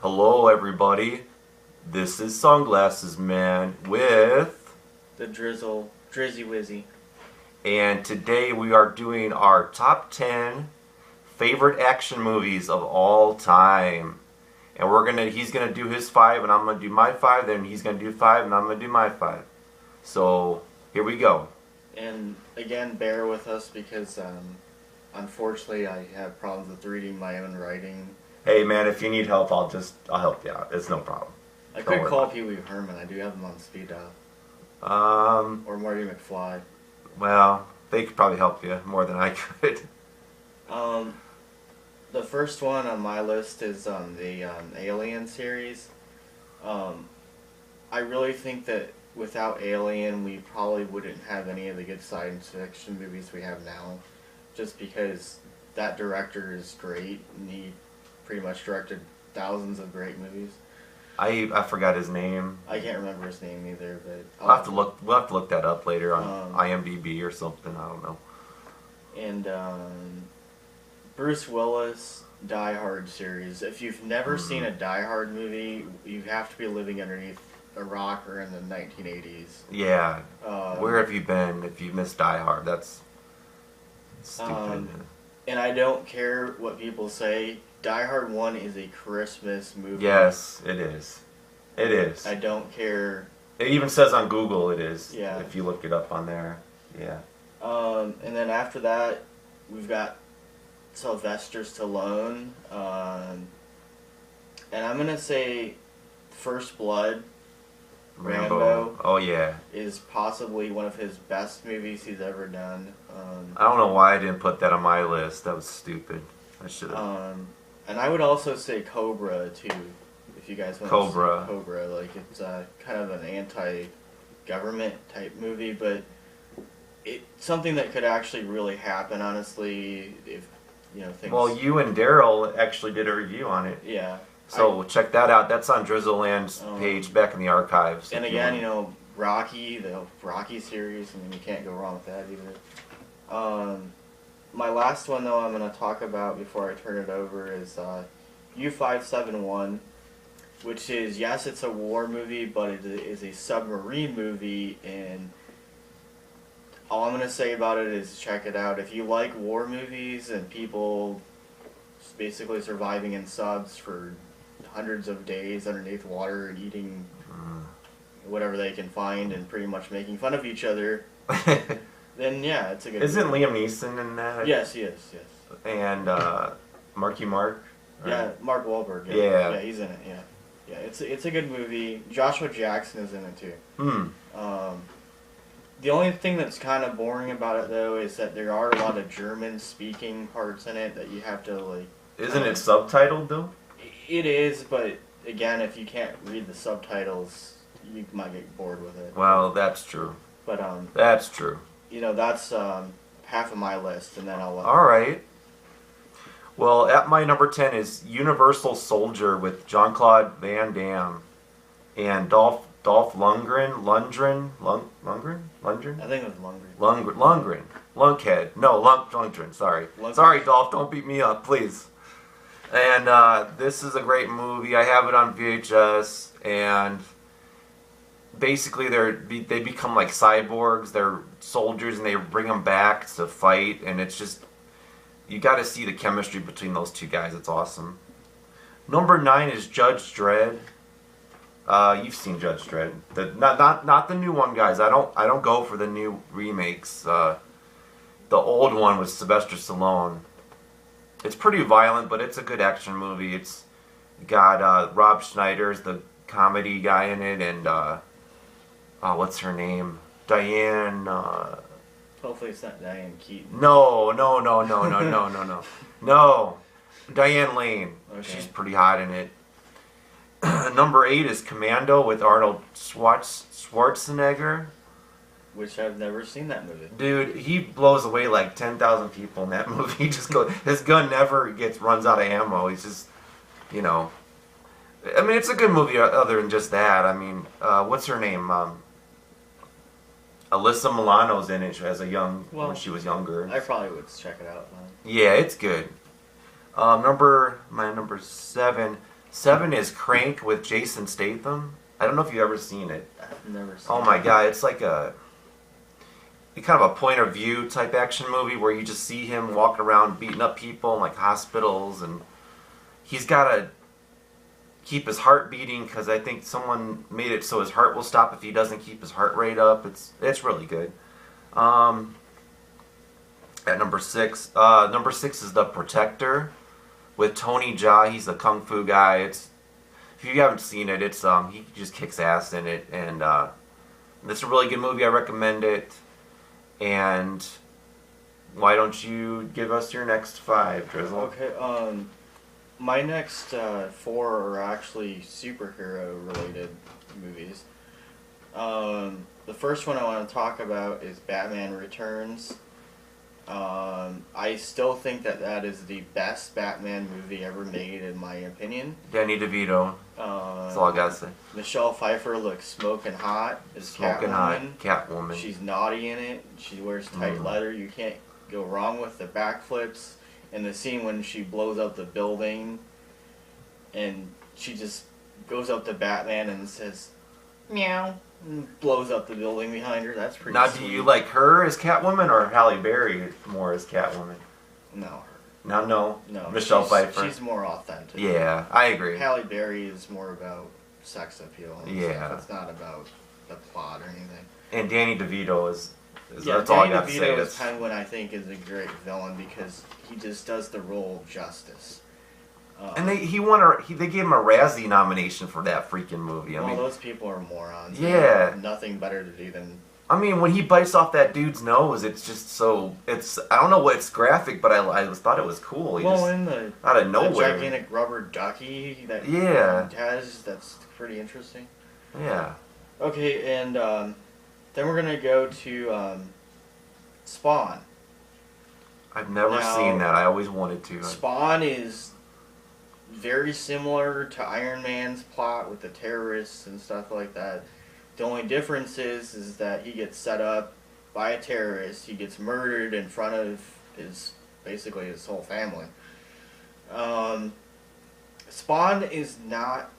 Hello, everybody. This is Sunglasses Man with, The Drizzle, Drizzy Wizzy. and today we are doing our top 10 favorite action movies of all time. And he's gonna do his 5, and I'm gonna do my 5. Then he's gonna do 5, and I'm gonna do my 5. So here we go. And again, bear with us because unfortunately I have problems with reading my own writing. Hey, man, if you need help, I'll help you out. It's no problem. I Don't could worry call about Pee Wee Herman. I do have them on speed dial. it. Or Marty McFly. Well, they could probably help you more than I could. The first one on my list is the Alien series. I really think that without Alien, we probably wouldn't have any of the good science fiction movies we have now. Just because that director is great, and he pretty much directed thousands of great movies. I forgot his name. I can't remember his name either, but We'll have to look that up later on IMDb or something. I don't know. And Bruce Willis Die Hard series. If you've never seen a Die Hard movie, you have to be living underneath a rock or in the 1980s. Yeah. Where have you been if you missed Die Hard? That's stupid. And I don't care what people say. Die Hard 1 is a Christmas movie. Yes, it is. It is. I don't care. It even says on Google it is. Yeah. If you look it up on there. Yeah. And then after that, we've got Sylvester Stallone. And I'm going to say First Blood, Rambo. Oh, yeah. is possibly one of his best movies he's ever done. I don't know why I didn't put that on my list. That was stupid. I should have. And I would also say Cobra, too, if you guys want Cobra. to see Cobra. Like, it's kind of an anti-government type movie, but it's something that could actually really happen, honestly, if, things... Well, you and Daryl actually did a review on it. Yeah. So check that out. That's on Drizzle Land's page back in the archives. And again, Rocky, the Rocky series, I mean, you can't go wrong with that either. My last one, though, I'm going to talk about before I turn it over is U-571, which is, yes, it's a war movie, but it is a submarine movie, and all I'm going to say about it is check it out. If you like war movies and people basically surviving in subs for hundreds of days underneath water and eating whatever they can find and pretty much making fun of each other, then yeah, it's a good Isn't movie. Liam Neeson in that? Yes, he is, yes. And Marky Mark? Right? Yeah, Mark Wahlberg. Yeah. Yeah, he's in it, yeah. Yeah, it's a good movie. Joshua Jackson is in it, too. The only thing that's kind of boring about it, though, is that there are a lot of German-speaking parts in it that you have to, like... Isn't it subtitled, though? It is, but, again, if you can't read the subtitles, you might get bored with it. Well, that's true. But, That's true. that's half of my list, and then I'll... Alright. Well, at my number 10 is Universal Soldier with Jean-Claude Van Damme and Dolph Lundgren? I think it was Lundgren. Lundgren. Lunkhead. No, Lundgren, sorry. Lundgren. Sorry, Dolph, don't beat me up, please. And this is a great movie. I have it on VHS, and basically they become like cyborgs. They're soldiers, and they bring them back to fight, and it's just, you got to see the chemistry between those two guys. It's awesome. Number 9 is Judge Dredd. You've seen Judge Dredd. Not the new one, guys. I don't go for the new remakes. The old one with Sylvester Stallone. It's pretty violent, but it's a good action movie. It's got Rob Schneider's the comedy guy in it, and what's her name? Diane. Hopefully it's not Diane Keaton. No. No. Diane Lane. Okay. She's pretty hot in it. Number 8 is Commando with Arnold Schwarzenegger. Which I've never seen that movie. Dude, he blows away like 10,000 people in that movie. He just goes, his gun never runs out of ammo. He's just, I mean, it's a good movie other than just that. I mean, what's her name? Alyssa Milano's in it as when she was younger. I probably would check it out. Yeah, it's good. My number 7, 7 is Crank with Jason Statham. I don't know if you've ever seen it. I've never seen Oh my god, it's like a kind of a point of view type action movie where you just see him walking around beating up people in like hospitals, and he's got to keep his heart beating because I think someone made it so his heart will stop if he doesn't keep his heart rate up. It's really good. At number 6, number 6 is The Protector with Tony Jaa. He's a kung fu guy. If you haven't seen it, he just kicks ass in it, and it's a really good movie. I recommend it. And why don't you give us your next 5, Drizzle? Okay, my next 4 are actually superhero-related movies. The first one I want to talk about is Batman Returns. I still think that is the best Batman movie ever made, in my opinion. Danny DeVito. That's all I gotta say. Michelle Pfeiffer looks smoking hot as Smoking hot. Catwoman. She's naughty in it. She wears tight leather. You can't go wrong with the backflips. And the scene when she blows up the building, and she just goes up to Batman and says, "Meow," and blows up the building behind her. That's pretty Now, sweet. do you like her as Catwoman or Halle Berry more as Catwoman? No, her. No. No. Michelle Pfeiffer. She's more authentic. Yeah, I agree. Halle Berry is more about sex appeal. And Yeah. stuff. It's not about the plot or anything. And Danny DeVito is Yeah, that's all I Danny got to say. DeVito is Penguin, I think, is a great villain because he just does the role of justice. And they gave him a Razzie nomination for that freaking movie. I mean, those people are morons. Yeah. They have nothing better to do than. I mean, when he bites off that dude's nose, it's just so. I don't know what it's graphic, but I just thought it was cool. He just, in the out of nowhere. the gigantic rubber ducky that he has, that's pretty interesting. Yeah. Okay, and then we're gonna go to Spawn. I've never seen that. I always wanted to. Spawn is very similar to Iron Man's plot with the terrorists and stuff like that. The only difference is that he gets set up by a terrorist. He gets murdered in front of basically his whole family. Spawn is not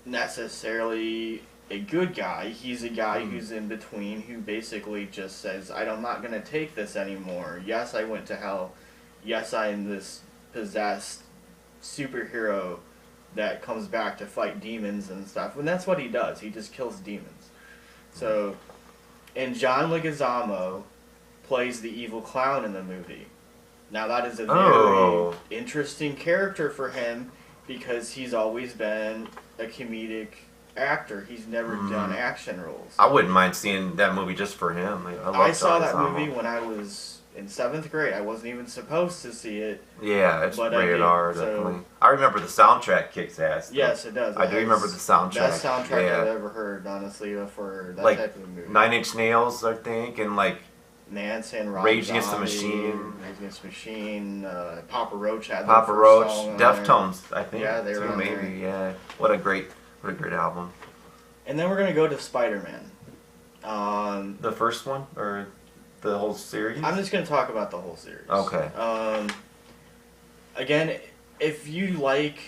necessarily a good guy. He's a guy who's in between, who basically just says, I'm not going to take this anymore. Yes, I went to hell. Yes, I am this possessed superhero that comes back to fight demons and stuff. And that's what he does. He just kills demons. So, and John Leguizamo plays the evil clown in the movie. Now that is a very interesting character for him because he's always been a comedic actor. He's never done action roles. I wouldn't mind seeing that movie just for him. I saw that movie when I was in 7th grade. I wasn't even supposed to see it. Yeah, it's rated R, definitely. I remember the soundtrack kicks ass. Yes, it does. I do remember the soundtrack. Best soundtrack I've ever heard, honestly, for that type of movie. 9 Inch Nails, I think, and Nance and Rob Rage Against the Zombie, Machine. Rage Against the Machine. Papa Roach had Papa Roach, Deftones, I think. Yeah, they were too, on maybe. there. Yeah, what a great album. And then we're gonna go to SpiderMan. The first one or the whole series? I'm just gonna talk about the whole series. Okay. Again, if you like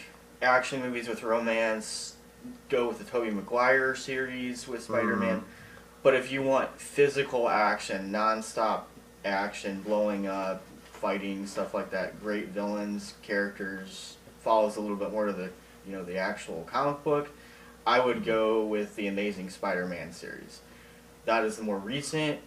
action movies with romance, go with the Tobey Maguire series with Spider-Man. But if you want physical action, non-stop action, blowing up, fighting, stuff like that, great villains, characters, follows a little bit more to the actual comic book, I would go with the Amazing Spider-Man series. That is the more recent,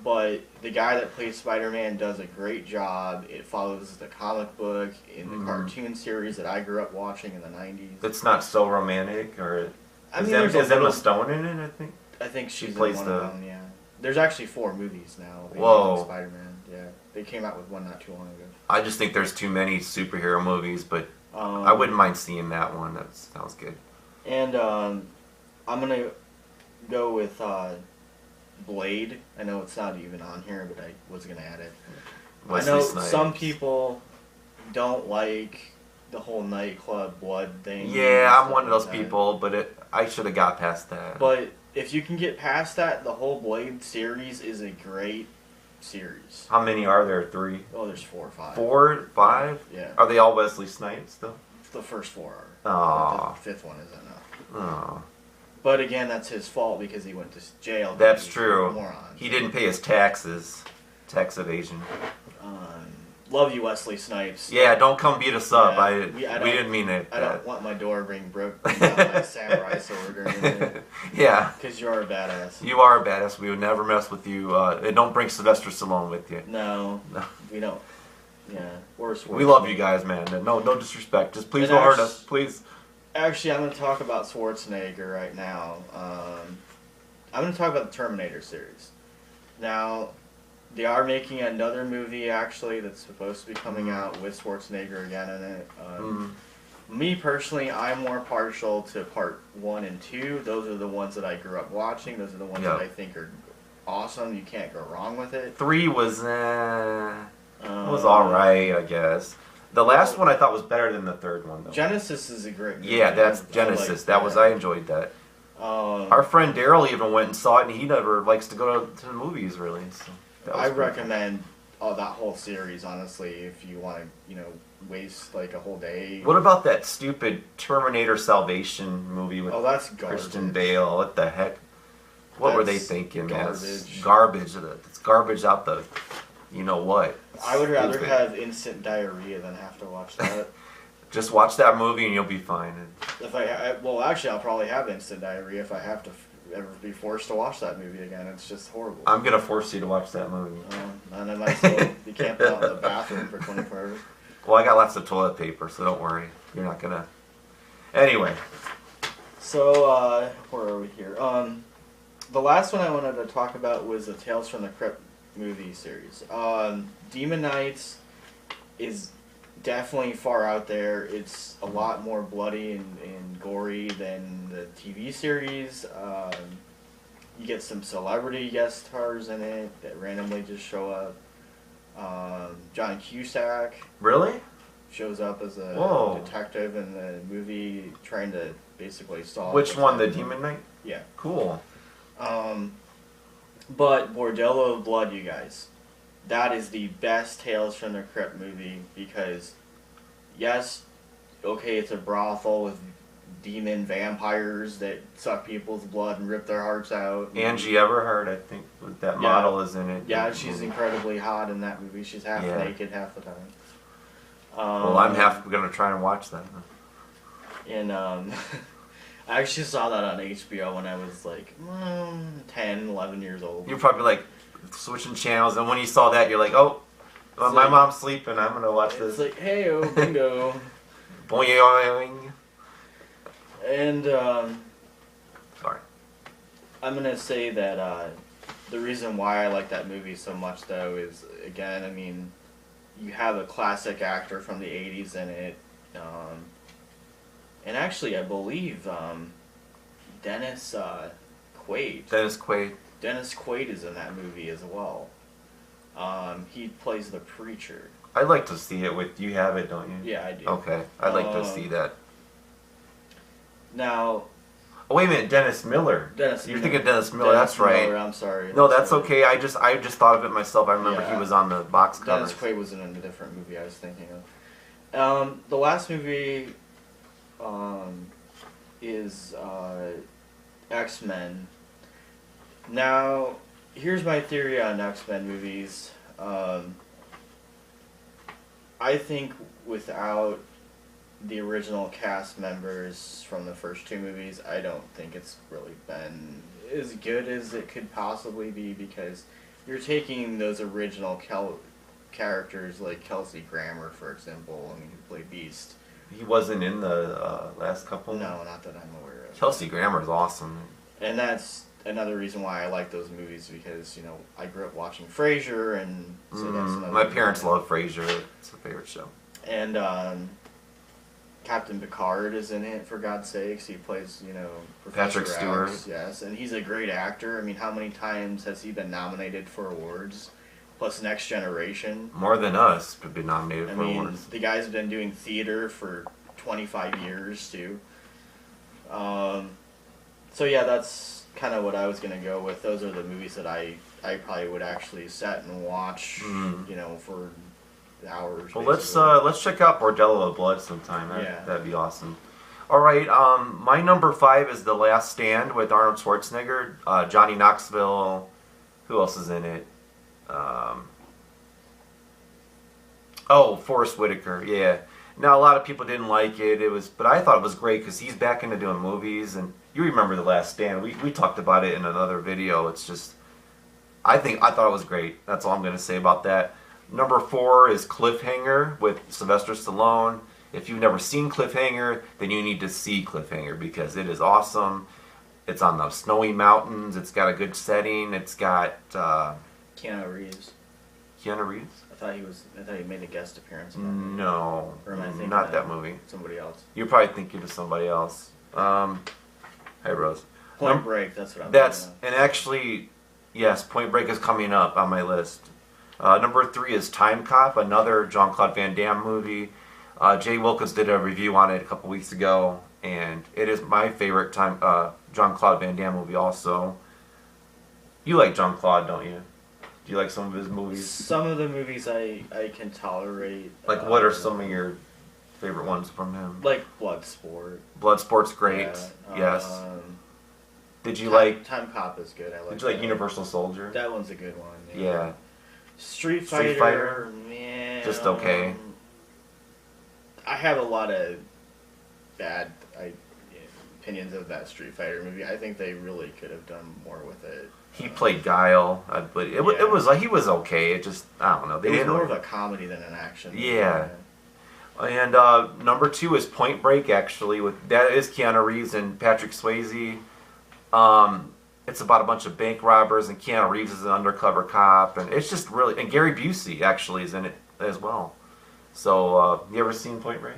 but the guy that plays Spider-Man does a great job. It follows the comic book in the cartoon series that I grew up watching in the 90s. It's not so romantic, or is Emma Stone in it, I think? I think she plays in one of them, yeah. There's actually 4 movies now of Whoa. Spider-Man, yeah. They came out with one not too long ago. I just think there's too many superhero movies, but I wouldn't mind seeing that one. That sounds good. And I'm going to go with Blade. I know it's not even on here, but I was going to add it. Wesley I know Snipes. some people don't like the whole nightclub blood thing. Yeah, I'm one of those people, but I should have got past that. But if you can get past that, the whole Blade series is a great series. How many are there? 3? Oh, there's 4 or 5. 4, 5? Yeah. Are they all Wesley Snipes though? The first 4 are. Aw. The 5th one isn't now. Oh. But again, that's his fault because he went to jail. That's true. Moron. He didn't pay his taxes. Tax evasion. Love you, Wesley Snipes. Yeah, don't come beat us up. Yeah, we didn't mean it. I don't want my door being broken by my samurai sword or anything. Yeah. Because you're a badass. You are a badass. We would never mess with you. And don't bring Sylvester Stallone with you. No. We don't. Yeah. Worse. We love you guys, man. No disrespect. Just please don't hurt us. Please. Actually, I'm going to talk about Schwarzenegger right now. I'm going to talk about the Terminator series. Now, they are making another movie, actually, that's supposed to be coming out with Schwarzenegger again in it. Me, personally, I'm more partial to part 1 and 2. Those are the ones that I grew up watching. Those are the ones that I think are awesome. You can't go wrong with it. 3 was, was alright, I guess. The last one I thought was better than the third one, though. Genesis is a great movie. Yeah, that's Genesis. I enjoyed that. Our friend Daryl even went and saw it, and he never likes to go to the movies, really. So I recommend that whole series, honestly, if you want to, waste like a whole day. What about that stupid Terminator Salvation movie with that's garbage. Christian Bale? What the heck? What were they thinking? Garbage. Garbage. It's garbage out the, what? I would rather have instant diarrhea than have to watch that. Just watch that movie and you'll be fine. If actually, I'll probably have instant diarrhea if I have to ever be forced to watch that movie again. It's just horrible. I'm gonna force you to watch that movie. And I might still be camped out in the bathroom for 24 hours. Well, I got lots of toilet paper, so don't worry. You're not gonna. Anyway. So where are we here? The last one I wanted to talk about was the Tales from the Crypt movie series. Demon Knights is definitely far out there. It's a lot more bloody and gory than the TV series. You get some celebrity guest stars in it that randomly just show up. John Cusack really shows up as a detective in the movie trying to basically solve. Which one, the Demon Knight? Yeah. Cool. But Bordello of Blood, you guys, that is the best Tales from the Crypt movie because, yes, okay, it's a brothel with demon vampires that suck people's blood and rip their hearts out. Angie Everhart, I think, that model is in it. Yeah, she's incredibly hot in that movie. She's half naked half the time. Well, I'm going to try and watch that. And I actually saw that on HBO when I was like 10, 11 years old. You're probably like switching channels, and when you saw that, you're like, oh, my mom's sleeping, I'm going to watch this. It's like, hey, bingo. Boing. And sorry. I'm going to say that the reason why I like that movie so much, though, is, again, I mean, you have a classic actor from the 80s in it. And actually, I believe Dennis Quaid. Dennis Quaid. Dennis Quaid is in that movie as well. He plays the preacher. I'd like to see it with you. Have it, don't you? Yeah, I do. Okay, I'd like to see that. Now. Oh, wait a minute, Dennis Miller. You're thinking of Dennis Miller. That's right. I'm sorry. No, that's okay. I just thought of it myself. I remember he was on the box cover. Dennis Quaid was in a different movie I was thinking of. The last movie is XMen. Now, here's my theory on X-Men movies. I think without the original cast members from the first 2 movies, I don't think it's really been as good as it could possibly be because you're taking those original characters like Kelsey Grammer, for example, who played Beast. He wasn't in the last couple? No, not that I'm aware of. Kelsey Grammer's awesome. And that's another reason why I like those movies because, I grew up watching Frasier and so that's another my parents love Frasier. It's a favorite show. And Captain Picard is in it, for God's sakes. He plays, Professor Patrick Stewart. X, yes, and he's a great actor. I mean, how many times has he been nominated for awards? Plus Next Generation. More than us could be nominated for awards. The guy's been doing theater for 25 years, too. So, yeah, that's kind of what I was going to go with. Those are the movies that I probably would actually sit and watch, for hours. Well, basically. let's check out Bordello of Blood sometime. Yeah. That'd be awesome. All right, my number 5 is The Last Stand with Arnold Schwarzenegger, Johnny Knoxville. Who else is in it? Forrest Whitaker. Yeah. Now a lot of people didn't like it. But I thought it was great because he's back into doing movies, and you remember The Last Stand. We talked about it in another video. It's just, I thought it was great. That's all I'm going to say about that. Number 4 is Cliffhanger with Sylvester Stallone. If you've never seen Cliffhanger, then you need to see Cliffhanger because it is awesome. It's on the snowy mountains. It's got a good setting. It's got Keanu Reeves. Keanu Reeves? I thought he made a guest appearance in that movie. No, Or am I thinking not of that movie. Somebody else. You're probably thinking of somebody else. Hey, Rose. Point Break, that's what I'm thinking of. And actually, yes, Point Break is coming up on my list. Number 3 is Time Cop, another Jean-Claude Van Damme movie. Jay Wilkins did a review on it a couple weeks ago, and it is my favorite Jean-Claude Van Damme movie also. You like Jean-Claude, don't you? Do you like some of his movies? Some of the movies I can tolerate. Like, what are some of your favorite ones from him? Like Bloodsport. Bloodsport's great. Yeah, Yes. Did you like? Time Cop is good. I like. Did you like that. Universal Soldier? That one's a good one. Yeah. Street Street Fighter, man. Just okay. I have a lot of bad opinions of that Street Fighter movie. I think they really could have done more with it. He played Guile, but it was like he was okay. It just, I don't know. It was more of a comedy than an action movie. Yeah. And number 2 is Point Break. Actually, that is Keanu Reeves and Patrick Swayze. It's about a bunch of bank robbers, and Keanu Reeves is an undercover cop, and it's just really. And Gary Busey actually is in it as well. So, you ever seen Point Break?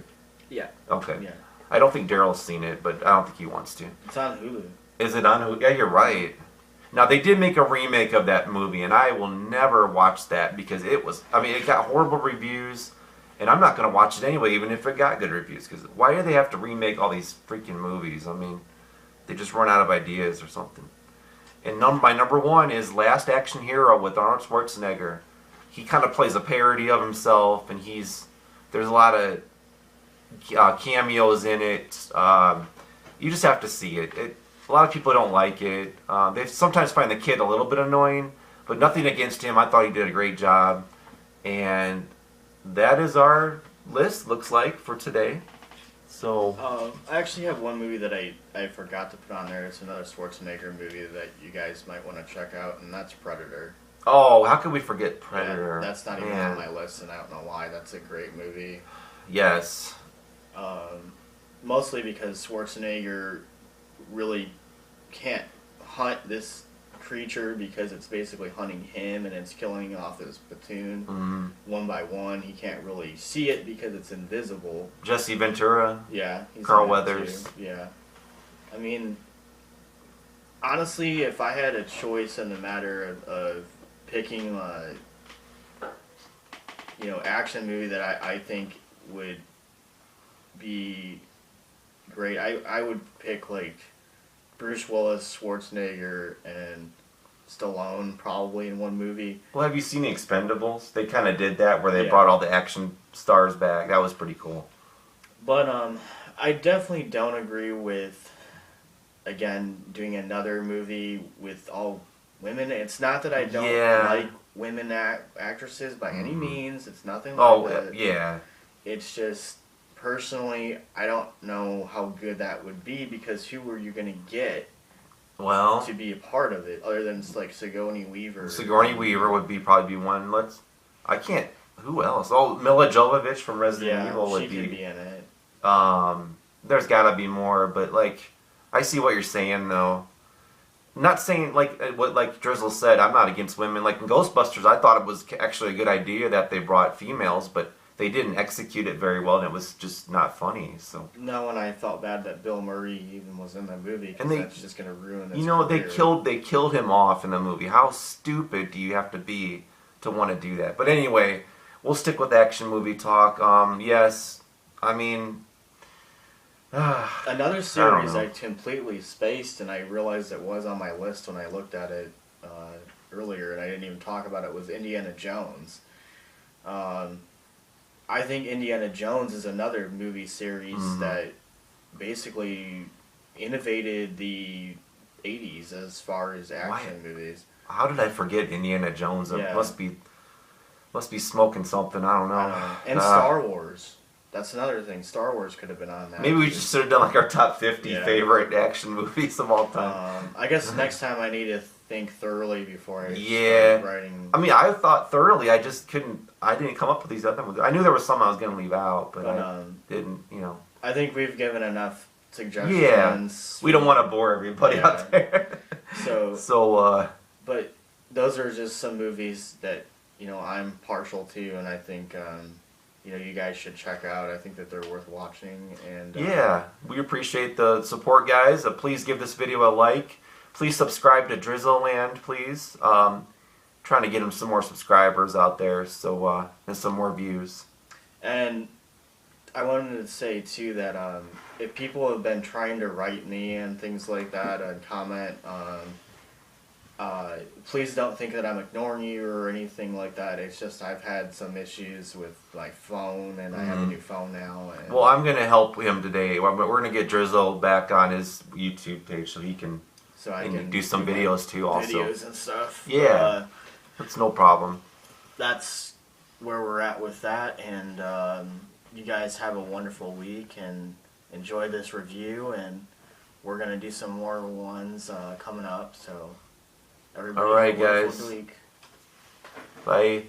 Yeah. Okay. Yeah. I don't think Daryl's seen it, but I don't think he wants to. It's on Hulu. Is it on Hulu? Yeah, you're right. Now, they did make a remake of that movie, and I will never watch that because it got horrible reviews, and I'm not going to watch it anyway, even if it got good reviews, because why do they have to remake all these freaking movies? I mean, they just run out of ideas or something. And my number 1 is Last Action Hero with Arnold Schwarzenegger. He kind of plays a parody of himself, and there's a lot of cameos in it. You just have to see it. A lot of people don't like it. They sometimes find the kid a little bit annoying, but nothing against him. I thought he did a great job. And that is our list, looks like, for today. So I actually have one movie that I forgot to put on there. It's another Schwarzenegger movie that you guys might want to check out, and that's Predator. Oh, how could we forget Predator? Yeah, that's not even on my list, and I don't know why. That's a great movie. Yes. Mostly because Schwarzenegger really can't hunt this creature because it's basically hunting him and it's killing off his platoon one by one. He can't really see it because it's invisible. Jesse Ventura. Yeah. Carl Weathers. Too. Yeah. I mean, honestly, if I had a choice in the matter of picking action movie that I think would be great, I would pick like Bruce Willis, Schwarzenegger, and Stallone probably in one movie. Well, have you seen The Expendables? They kind of did that where they brought all the action stars back. That was pretty cool. But I definitely don't agree with, again, doing another movie with all women. It's not that I don't like women actresses by any means. It's nothing like that. Yeah. It's just, personally, I don't know how good that would be because who are you going to get to be a part of it other than like Sigourney Weaver? Sigourney Weaver would probably be one. Who else? Oh, Mila Jovovich from Resident Evil would she could be in it. There's got to be more, but I see what you're saying though. Not saying what Drizzle said. I'm not against women. Like in Ghostbusters, I thought it was actually a good idea that they brought females, but they didn't execute it very well, and it was just not funny. So no, and I felt bad that Bill Murray even was in that movie because that's just going to ruin his career. They killed him off in the movie. How stupid do you have to be to want to do that? But anyway, we'll stick with action movie talk. Yes, I mean. Another series I completely spaced, and I realized it was on my list when I looked at it earlier, and I didn't even talk about it, was Indiana Jones. I think Indiana Jones is another movie series Mhm. that basically innovated the 80s as far as action movies. How did I forget Indiana Jones? It Yeah. must be smoking something. I don't know. I don't know. And Star Wars. That's another thing. Star Wars could have been on that. Maybe we too. should have done like our top 50 Yeah. favorite action movies of all time. I guess next time I need to think thoroughly before I Yeah. start writing. I mean, I thought thoroughly. I just couldn't. I didn't come up with these other ones. I knew there was some I was going to leave out, but I didn't. You know. I think we've given enough suggestions. Yeah. We don't want to bore everybody Yeah. out there. So, but those are just some movies that I'm partial to, and I think you guys should check out. I think that they're worth watching, and yeah, we appreciate the support, guys. Please give this video a like. Please subscribe to Drizzle Land, please. Trying to get him some more subscribers out there, so and some more views. And I wanted to say too that if people have been trying to write me and things like that and comment, please don't think that I'm ignoring you or anything like that. It's just I've had some issues with my phone, and I have a new phone now. And well, I'm gonna help him today. We're gonna get Drizzle back on his YouTube page so he can I can do some videos too. Also, videos and stuff. Yeah, that's no problem. That's where we're at with that, and you guys have a wonderful week and enjoy this review, and we're gonna do some more ones coming up. So everybody, all right, have a wonderful guys. week. Bye.